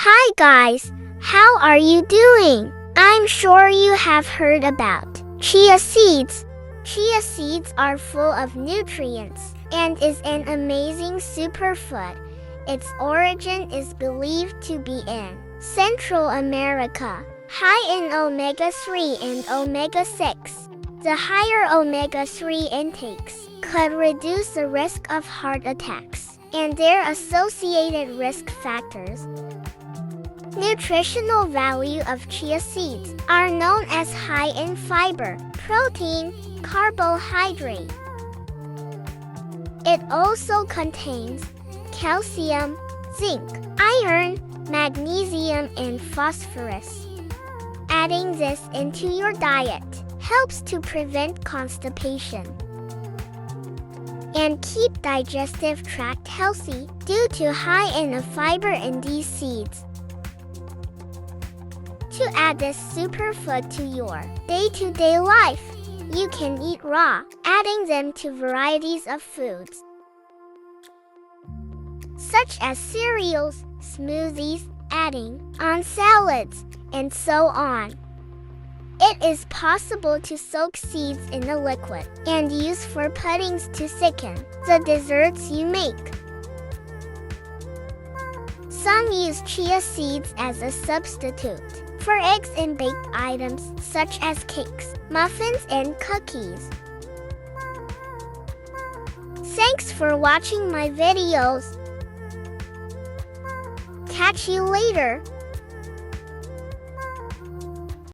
Hi guys, how are you doing? I'm sure you have heard about chia seeds. Chia seeds are full of nutrients and is an amazing superfood. Its origin is believed to be in Central America, high in omega-3 and omega-6. The higher omega-3 intakes could reduce the risk of heart attacks and their associated risk factors. Nutritional value of chia seeds are known as high in fiber, protein, carbohydrate. It also contains calcium, zinc, iron, magnesium, and phosphorus. Adding this into your diet helps to prevent constipation and keep digestive tract healthy due to high in fiber in these seeds. To add this superfood to your day-to-day life, you can eat raw, adding them to varieties of foods, such as cereals, smoothies, adding on salads, and so on. It is possible to soak seeds in a liquid and use for puddings to thicken the desserts you make. Some use chia seeds as a substitute for eggs in baked items such as cakes, muffins, and cookies. Thanks for watching my videos. Catch you later.